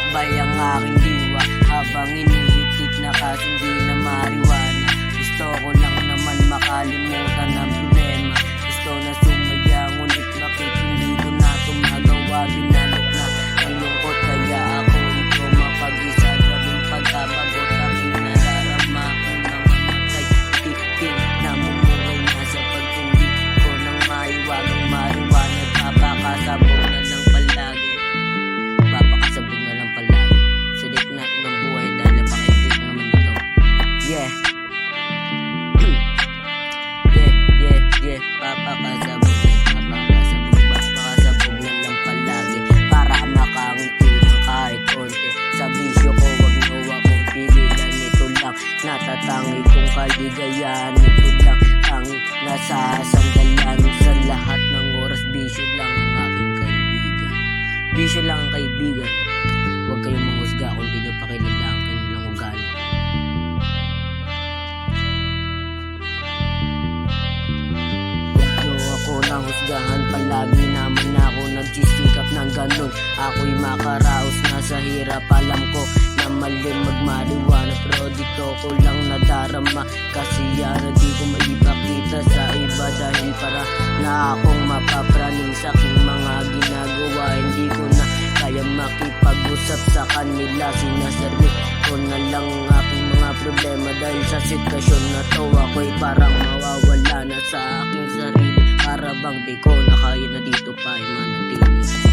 Lumakbay ang aking diwa habang inihitik na kaso di na mariwana. Gusto ko lang naman makalimutan ang problema. Gusto na sumaya ngunit bakit hindi ko na tumagawa. Binalot na ng lungkot kaya ako ito mapag-isa. Grabing pagkabagot aking nadarama kung namamatay. Tiking na mumungay na sa pagsundi ko ng maiwagang mariwana. Papakasabog na lang palagi. Papakasabog na lang palagi. Sulit natin ang buhay dahil napakaitik naman ito. Yeah. Papakasabog na lang palagi para makangiti ng kahit konti. Sa bisyo ko wag mo akong pigilan. Ito lang natatangi kong kaligayahan. Ito lang ang nasasandalan sa lahat ng oras. Bisyo lang ang aking kaibigan. Bisyo lang ang kaibigan. Huwag kayong manghusga kung di nyo pakilala ang kanilang ugali. Ako nang husgahan, palagi naman ako nagsisikap ng ganun. Ako'y makaraos na sa hirap. Alam ko na mali magmaliwanag, pero dito ko lang nadarama. Kasi yan di ko maipakita sa iba dahil para na akong mapapraning sa aking mga ginagawa. Hindi ko na kaya makipag-usap sa kanila. Sinasarili ko na lang ang aking mga problema. Dahil sa sitwasyon na to ako'y parang mawawala na sa aking sarili. Para bang di ko na kaya na dito pa ay manatili.